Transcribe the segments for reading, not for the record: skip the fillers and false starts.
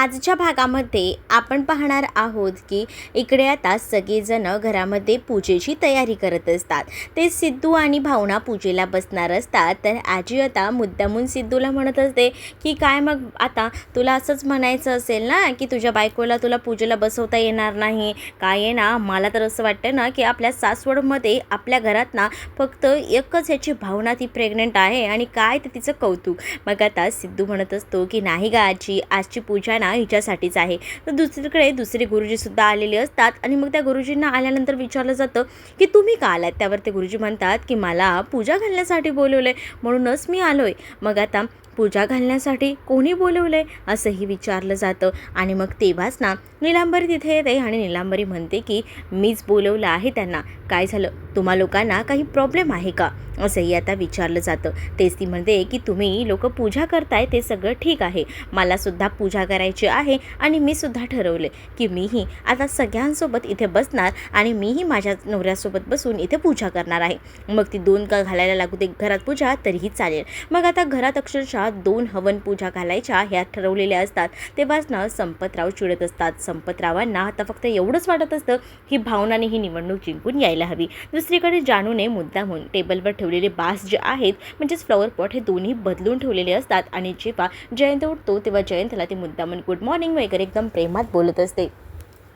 आजच्या भागामध्ये आपण पाहणार आहोत की इकडे आता सगळेजण घरामध्ये पूजेची तयारी करत असतात। ते सिद्धू आणि भावना पूजेला बसणार असतात। तर आजी आता मुद्दामून सिद्धूला म्हणत असते की काय मग आता तुला असंच म्हणायचं असेल ना की तुझ्या बायकोला तुला पूजेला बसवता येणार नाही काय आहे ना। मला तर असं वाटतं ना की आपल्या सासवडमध्ये आपल्या घरात ना फक्त एकच याची भावना ती प्रेग्नंट आहे आणि काय ते तिचं कौतुक। मग आता सिद्धू म्हणत असतो की नाही गा आजी, आजची पूजा ना हिच्यासाठीच आहे। तर दुसरीकडे दुसरे गुरुजीसुद्धा आलेले असतात आणि मग त्या गुरुजींना आल्यानंतर विचारलं जातं की तुम्ही का आलात। त्यावर ते गुरुजी म्हणतात की मला पूजा घालण्यासाठी बोलवलंय म्हणूनच मी आलोय। मग आता पूजा घालण्यासाठी कोणी बोलवलंय असंही विचारलं जातं आणि मग तेव्हाच ना नीलांबरी तिथे येते आणि नीलांबरी म्हणते की मीच बोलवलं आहे त्यांना। काय झालं, तुम्हा लोकांना काही प्रॉब्लेम आहे का असंही आता विचारलं जातं। तेच ती म्हणते की तुम्ही लोक पूजा करताय ते सगळं ठीक आहे, मलासुद्धा पूजा करायची आहे आणि मी सुद्धा ठरवले की मीही आता सगळ्यांसोबत इथे बसणार आणि मीही माझ्या नवऱ्यासोबत बसून इथे पूजा करणार आहे। मग ती 2 का घालायला लागू दे घरात पूजा तरीही चालेल। मग आता घरात अक्षरशः 2 हवन पूजा घालायच्या ह्या ठरवलेल्या असतात। तेव्हाच ना संपतराव चिडत असतात। संपतरावांना आता फक्त एवढंच वाटत असतं की भावनाने ही निवडणूक जिंकून यायला हवी। दुसरीकडे जानूने मुद्दामून टेबलवर ठेवलेले बास जे आहेत म्हणजेच फ्लॉवर पॉट हे दोन्ही बदलून ठेवलेले असतात आणि जेव्हा जयंत उठतो तेव्हा जयंतला ती मुद्दामून गुड मॉर्निंग वगैरे एकदम प्रेमात बोलत असते।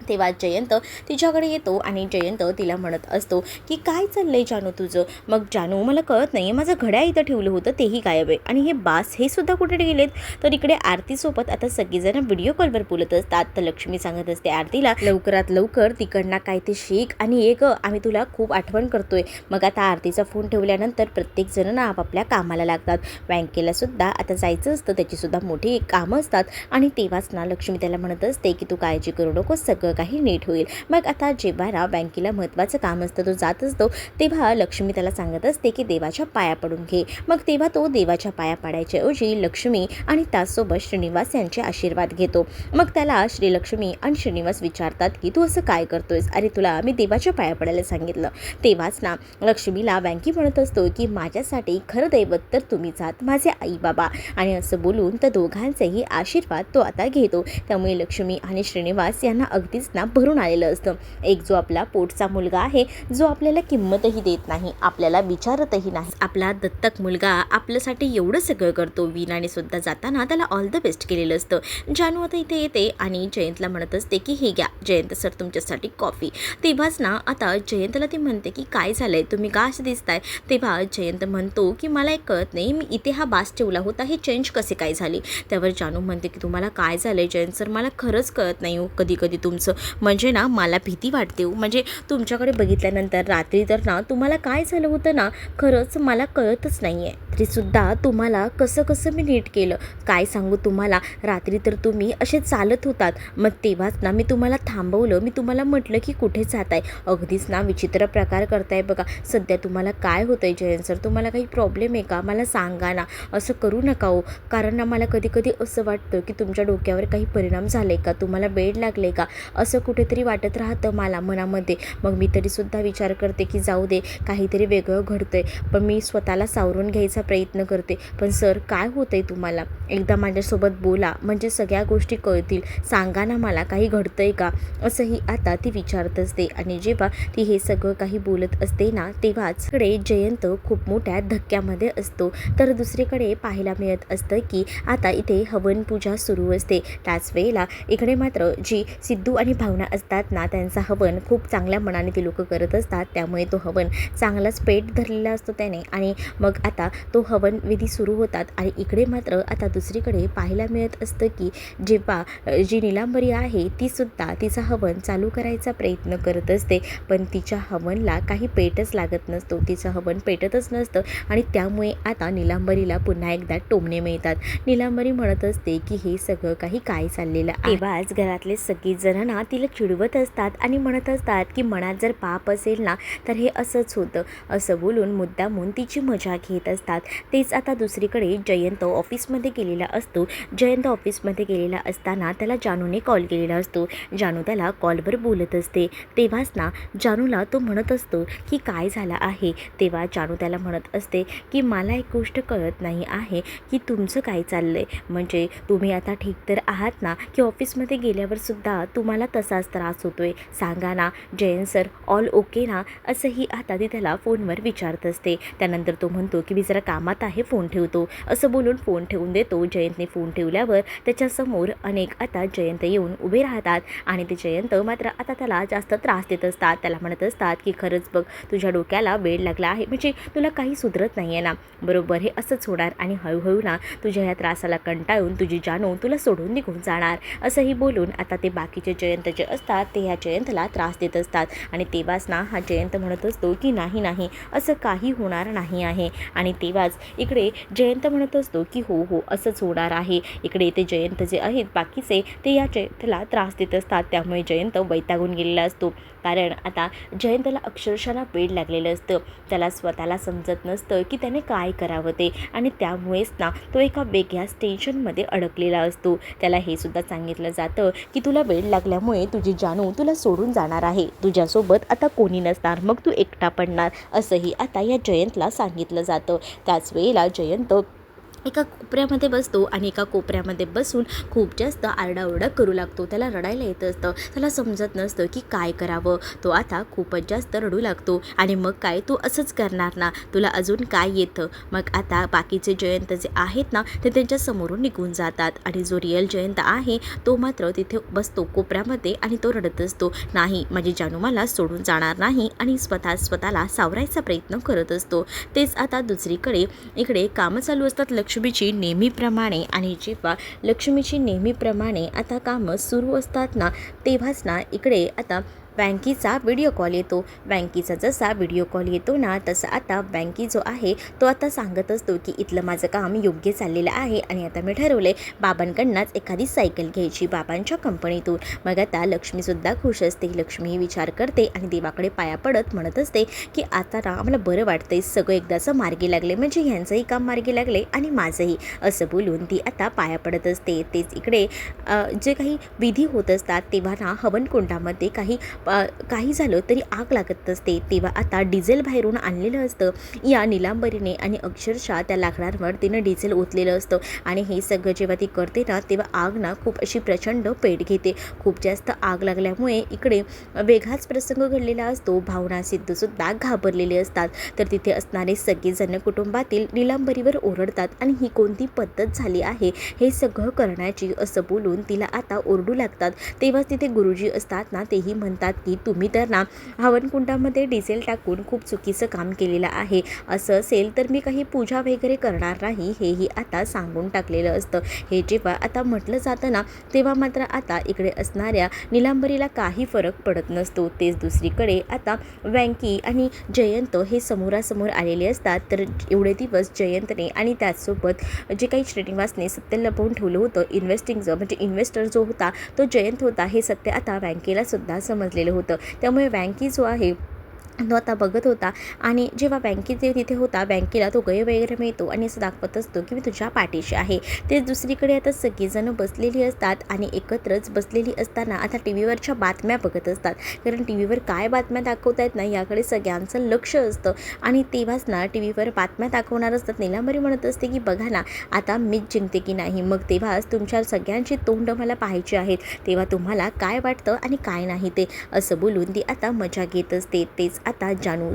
तेव्हा जयंत तिच्याकडे येतो आणि जयंत तिला म्हणत असतो की काय चाललंय जानू तुझं। मग जानू मला कळत नाही, माझं घड्याळ इथं ठेवलं होतं तेही गायब आहे आणि हे बास हे सुद्धा कुठे गेलेत। तर इकडे आरतीसोबत आता सगळीजण व्हिडिओ कॉलवर बोलत असतात। तर लक्ष्मी सांगत असते आरतीला लवकरात लवकर तिकडनं काय ते शिक आणि ये ग, आम्ही तुला खूप आठवण करतोय। मग आता आरतीचा फोन ठेवल्यानंतर प्रत्येकजण ना आपापल्या कामाला लागतात। बँकेला सुद्धा आता जायचं असतं, त्याचीसुद्धा मोठी कामं असतात आणि तेव्हाच ना लक्ष्मी त्याला म्हणत असते की तू काळजी करू नकोस, सगळं काही नीट होईल। मग आता जेव्हा ना बँकेला महत्त्वाचं काम असतं तो जात असतो तेव्हा लक्ष्मी त्याला सांगत असते की देवाच्या पाया पडून घे। मग तेव्हा तो देवाच्या पाया पाडायच्या ऐवजी लक्ष्मी आणि त्याचसोबत श्रीनिवास यांचे आशीर्वाद घेतो। मग त्याला श्रीलक्ष्मी आणि श्रीनिवास विचारतात की तू असं काय करतोयस, अरे तुला मी देवाच्या पाया पडायला सांगितलं। तेव्हाच ना लक्ष्मीला बँकी म्हणत असतो की माझ्यासाठी खरं दैवत तर तुम्हीच आहात, माझे आई बाबा। आणि असं बोलून तर दोघांचेही आशीर्वाद तो आता घेतो। त्यामुळे लक्ष्मी आणि श्रीनिवास यांना अगदीच ना भरून आलेलं असतं। एक जो आपला पोटचा मुलगा आहे, जो आपल्याला किंमतही देत नाही, आपल्याला विचारतही नाही, आपला दत्तक मुलगा आपल्यासाठी एवढं सगळं करतो। वीणाने सुद्धा जाताना त्याला ऑल द बेस्ट केलेलं असतं। जानू आता इथे येते आणि जयंतला म्हणत असते की हे घ्या जयंत सर तुमच्यासाठी कॉफी। तेव्हाच ना आता जयंतला ती म्हणते की काय झालंय, तुम्ही का असं दिसताय। तेव्हा जयंत म्हणतो की मला एक कळत नाही, मी इथे हा बास ठेवला होता, हे चेंज कसे काय झाले। त्यावर जानू म्हणते की तुम्हाला काय झालंय जयंत सर, मला खरंच कळत नाही हो, कधी कधी तुमचं म्हणजे ना मला भीती वाटते हो। म्हणजे तुमच्याकडे बघितल्यानंतर रात्री तर ना तुम्हाला काय झालं होतं ना खरंच मला कळतच नाही आहे, तरीसुद्धा तुम्हाला कसं कसं मी नीट केलं काय सांगू तुम्हाला। रात्री तर तुम्ही असे चालत होतात, मग तेव्हाच ना मी तुम्हाला थांबवलं, मी तुम्हाला म्हटलं की कुठे जात आहे, अगदीच ना विचित्र प्रकार करताय बघा। सध्या तुम्हाला काय होतंय जयंत सर, तुम्हाला काही प्रॉब्लेम आहे का, मला सांगा ना, असं करू नका हो। कारण ना मला कधी कधी असं वाटतं की तुमच्या डोक्यावर काही परिणाम झाले का, तुम्हाला बेड लागले का, असं कुठेतरी वाटत राहतं मला मनामध्ये। मग मी तरीसुद्धा विचार करते की जाऊ दे, काहीतरी वेगळं घडतंय, पण मी स्वतःला सावरून घ्यायचा प्रयत्न करते। पण सर काय होतंय तुम्हाला, एकदा माझ्यासोबत बोला म्हणजे सगळ्या गोष्टी कळतील, सांगा ना मला काही घडतंय का, असंही आता ती विचारत असते। आणि जेव्हा ती हे सगळं काही बोलत असते ना तेव्हाच कडे जयंत खूप मोठ्या धक्क्यामध्ये असतो। तर दुसरीकडे पाहायला मिळत असतं की आता इथे हवन पूजा सुरू असते। त्याच वेळेला इकडे मात्र जी सिद्धू आणि भावना असतात ना त्यांचा हवन खूप चांगल्या मनाने ते लोक करत असतात, त्यामुळे तो हवन चांगलाच पेट धरलेला असतो त्याने। आणि मग आता तो हवन विधी सुरू होतात आणि इकडे मात्र आता दुसरीकडे पाहायला मिळत असतं की जेव्हा जी नीलांबरी आहे ती सुद्धा तिचा हवन चालू करायचा प्रयत्न करत असते, पण तिच्या हवनला काही पेटच लागत नसतो, तिचं हवन पेटतच नसतं आणि त्यामुळे आता नीलांबरीला पुन्हा एकदा टोमणे मिळतात। नीलांबरी म्हणत असते की हे सगळं काही काय चाललेलं आहे। तेव्हाच घरातले सगळेजण ना तिला चिडवत असतात आणि म्हणत असतात की मनात जर पाप असेल ना तर हे असंच होतं असं बोलून मुद्दामून तिची मजा घेत असतात. तेच आता दुसरीकडे जयंत ऑफिसमध्ये गेलेला असतो. जयंत ऑफिसमध्ये गेलेला असताना त्याला जानूने कॉल केलेला असतो. जानू त्याला कॉलवर बोलत असते. तेव्हाच ना जानूला तो म्हणत असतो की काय झालं आहे. तेव्हा जानू त्याला म्हणत असते की मला एक गोष्ट कळत नाही आहे की तुमचं काय चाललं आहे. म्हणजे तुम्ही आता ठीक तर आहात ना की ऑफिसमध्ये गेल्यावर सुद्धा तुम्हाला तसाच त्रास होतो आहे. सांगा ना जयंत सर ऑल ओके ना. असंही आता ती त्याला फोनवर विचारत असते. त्यानंतर तो म्हणतो की मी जरा कामात आहे, फोन ठेवतो. असं बोलून फोन ठेवून देतो. जयंतने फोन ठेवल्यावर त्याच्यासमोर अनेक आता जयंत येऊन उभे राहतात आणि ते जयंत मात्र आता त्याला जास्त त्रास देत असतात. त्याला म्हणत असतात की खरंच बघ तुझ्या डोक्याला वेड लागला आहे, म्हणजे तुला काही सुधरत नाही आहे ना. बरोबर हे असंच होणार आणि हळूहळू ना तुझ्या या त्रासाला कंटाळून तुझी जानू तुला सोडून निघून जाणार. असंही बोलून आता ते बाकीचे जयंत जे असतात ते ह्या जयंतला त्रास देत असतात आणि तेव्हाच ना हा जयंत म्हणत असतो की नाही नाही असं काही होणार नाही आहे. आणि तेव्हाच इकडे जयंत म्हणत असतो की हो हो असंच होणार आहे. इकडे ते जयंत जे आहेत बाकीचे ते या जयंतला त्रास देत असतात. त्यामुळे जयंत वैतागून गेलेला असतो. कारण आता जयंतला अक्षरशः वेड लागलेलं असतं. त्याला स्वतःला समजत नसतं की त्याने काय करावं ते आणि त्यामुळेच ना तो एका वेगळ्याच टेन्शनमध्ये अडकलेला असतो. त्याला हे सुद्धा सांगितलं जातं की तुला वेड लागल्यामुळे तुझी जानू तुला सोडून जाणार आहे. तुझ्यासोबत आता कोणी नसणार, मग तू एकटा पडणार असंही आता या जयंतला सांगितलं जातं. त्याच वेळेला जयंत एका कोपऱ्यामध्ये बसतो आणि एका कोपऱ्यामध्ये बसून खूप जास्त आरडाओरडा करू लागतो. त्याला रडायला येत असतं. त्याला समजत नसतं की काय करावं. तो आता खूपच जास्त रडू लागतो आणि मग काय तू असंच करणार ना, तुला अजून काय येतं. मग आता बाकीचे जयंत जे आहेत ना ते त्यांच्या समोरून निघून जातात आणि जो रिअल जयंत आहे तो मात्र तिथे बसतो कोपऱ्यामध्ये आणि तो रडत असतो. नाही माझी जानू मला सोडून जाणार नाही आणि स्वतःला सावरायचा प्रयत्न करत असतो. तेच आता दुसरीकडे इकडे कामं चालू असतात लक्ष्मीची नेहमीप्रमाणे आणि जेव्हा लक्ष्मीची नेहमीप्रमाणे आता कामं सुरू असतात ना तेव्हाच ना इकडे आता बँकीचा व्हिडिओ कॉल येतो. बँकीचा जसा व्हिडिओ कॉल येतो ना तसा आता बँकी जो आहे तो आता सांगत असतो की इथलं माझं काम योग्य चाललेलं आहे आणि आता मी ठरवले बाबांकडनंच एखादी सायकल घ्यायची बाबांच्या कंपनीतून. मग आता लक्ष्मीसुद्धा खुश असते. लक्ष्मी विचार करते आणि देवाकडे पाया पडत म्हणत असते की आता ना आम्हाला बरं वाटतंय, सगळं एकदाचं मार्गी लागले, म्हणजे ह्यांचंही काम मार्गी लागले आणि माझंही. असं बोलून ती आता पाया पडत असते. तेच इकडे जे काही विधी होत असतात तेव्हा ना हवनकुंडामध्ये काही झालं तरी आग लागत असते. तेव्हा आता डिझेल बाहेरून आणलेलं असतं या नीलांबरीने आणि अक्षरशः त्या लाकडांवर तिनं डिझेल ओतलेलं असतं आणि हे सगळं जेव्हा ती करते ना तेव्हा आग ना खूप अशी प्रचंड पेट घेते. खूप जास्त आग लागल्यामुळे इकडे वेगळाच प्रसंग घडलेला असतो. भावना सिद्धूसुद्धा घाबरलेले असतात. तर तिथे असणारे सगळेजण कुटुंबातील नीलांबरीवर ओरडतात आणि ही कोणती पद्धत झाली आहे हे सगळं करण्याची, असं बोलून तिला आता ओरडू लागतात. तेव्हाच तिथे गुरुजी असतात ना तेही म्हणतात की तुम्ही तर ना हवनकुंडामध्ये डिझेल टाकून खूप चुकीचं काम केलेलं आहे. असं असेल तर मी काही पूजा वगैरे करणार नाही हेही आता सांगून टाकलेलं असतं. हे जेव्हा आता म्हटलं जातं ना तेव्हा मात्र आता इकडे असणाऱ्या नीलांबरीला काही फरक पडत नसतो. तेच दुसरीकडे आता वँकी आणि जयंत हे समोरासमोर आलेले असतात. तर एवढे दिवस जयंतने आणि त्याचसोबत जे काही श्रीनिवासने सत्य लपवून ठेवलं होतं इन्व्हेस्टिंगचं, म्हणजे इन्व्हेस्टर जो होता तो जयंत होता, हे सत्य आता बँकेला सुद्धा समजलेलं होतं. त्यामुळे बँकी जो आहे तो आता बघत होता आणि जेव्हा बँकेत तिथे होता बँकेला तो गय वगैरे मिळतो आणि असं दाखवत असतो की मी तुझ्या पाठीशी आहे. तेच दुसरीकडे आता सगळीजणं बसलेली असतात आणि एकत्रच बसलेली असताना आता टी व्हीवरच्या बातम्या बघत असतात. कारण टी व्हीवर काय बातम्या दाखवत आहेत ना याकडे सगळ्यांचं लक्ष असतं आणि तेव्हाच ना टी व्हीवर बातम्या दाखवणार असतात. नीलांबरी म्हणत असते की बघा ना आता मीच जिंकते की नाही. मग तेव्हाच तुमच्या सगळ्यांची तोंड मला पाहायची आहेत, तेव्हा तुम्हाला काय वाटतं आणि काय नाही ते, असं बोलून ती आता मजा घेत असते. तेच आता जानू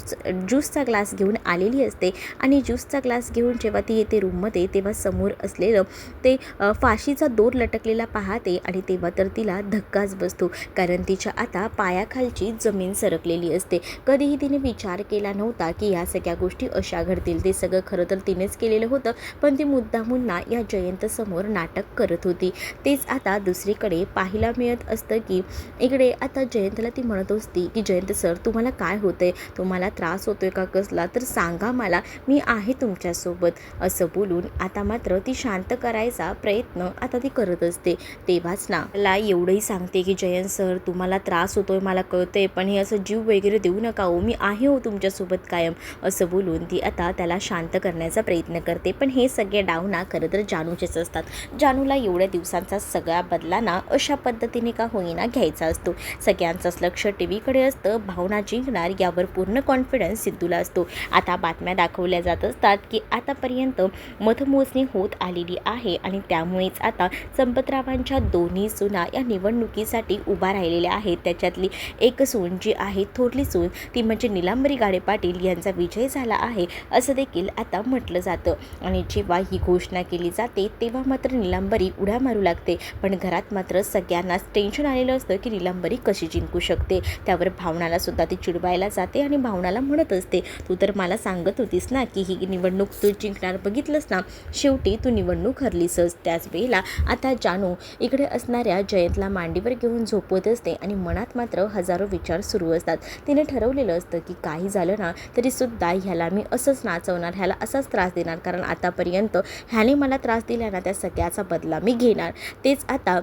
ज्यूसचा ग्लास घेऊन आलेली असते आणि ज्यूसचा ग्लास घेऊन जेव्हा ती येते रूममध्ये तेव्हा समोर असलेलं ते फाशीचा दोर लटकलेला पाहते आणि तेव्हा तर तिला धक्काच बसतो. कारण तिच्या आता पायाखालची जमीन सरकलेली असते. कधीही तिने विचार केला नव्हता की या सगळ्या गोष्टी अशा घडतील. ते सगळं खरं तर तिनेच केलेलं होतं, पण ती मुद्दामून ना या जयंतसमोर नाटक करत होती. तेच आता दुसरीकडे पाहायला मिळत असतं की इकडे आता जयंतला ती म्हणत असती की जयंत सर तुम्हाला काय होतं होतंय, तुम्हाला त्रास होतोय का कसला तर सांगा मला, मी आहे तुमच्यासोबत असं बोलून आता मात्र ती शांत करायचा प्रयत्न आता ती करत असते. तेव्हाच ना मला एवढंही सांगते की जयंत सर तुम्हाला त्रास होतोय मला कळतंय, पण हे असं जीव वगैरे देऊ नका हो, मी आहे हो तुमच्यासोबत कायम असं बोलून ती आता त्याला शांत करण्याचा प्रयत्न करते. पण हे सगळे डाव ना खरं तर जानूचेच असतात. जानूला एवढ्या दिवसांचा सगळा बदला ना अशा पद्धतीने का होईना घ्यायचा असतो. सगळ्यांचंच लक्ष टीव्हीकडे असतं. भावना जिंकणार यावर पूर्ण कॉन्फिडन्स सिद्धूला असतो. आता बातम्या दाखवल्या जात असतात की आतापर्यंत मतमोजणी होत आलेली आहे आणि त्यामुळेच आता संपतरावांच्या दोन्ही सुना या निवडणुकीसाठी उभा राहिलेल्या आहेत. त्याच्यातली एक सून जी आहे थोरली सून ती म्हणजे नीलांबरी गाडे पाटील यांचा विजय झाला आहे असं देखील आता म्हटलं जातं. आणि जेव्हा ही घोषणा केली जाते तेव्हा मात्र नीलांबरी उड्या मारू लागते. पण घरात मात्र सगळ्यांनाच टेन्शन आलेलं असतं की नीलांबरी कशी जिंकू शकते. त्यावर भावनाला सुद्धा ती चिडवायला जाते आणि भावनाला म्हणत असते, तू तर मला सांगत होतीस ना की ही निवडणूक तू जिंकणार, बघितलंस ना शेवटी तू निवडणूक हरलीसच. त्याच वेळेला आता जानू इकडे असणाऱ्या जयंतला मांडीवर घेऊन झोपवत असते आणि मनात मात्र हजारो विचार सुरू असतात. तिने ठरवलेलं असतं की काही झालं ना तरी सुद्धा ह्याला मी असंच नाचवणार, ह्याला असाच त्रास देणार, कारण आतापर्यंत ह्याने मला त्रास दिला ना त्या सगळ्याचा बदला मी घेणार. तेच आता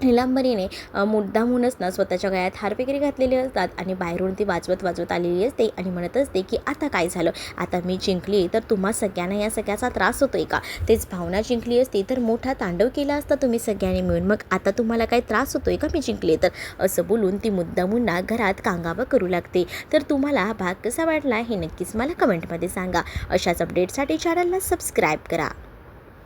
नीलांबरीने मुद्दामूनच ना स्वतःच्या गळ्यात हार वगैरे घातलेले असतात आणि बाहेरून ती वाजवत आलेली असते आणि म्हणत असते की आता काय झालं, आता मी जिंकली तर तुम्हा सगळ्यांना या सगळ्याचा त्रास होतोय का. तेच भावना जिंकली असती तर मोठा तांडव केला असता तुम्ही सगळ्यांनी मिळून, मग आता तुम्हाला काय त्रास होतोय का मी जिंकले तर, असं बोलून ती मुद्दामून घरात कांगावा करू लागते. तर तुम्हाला हा भाग कसा वाटला हे नक्कीच मला कमेंटमध्ये सांगा. अशाच अपडेटसाठी चॅनलला सबस्क्राईब करा.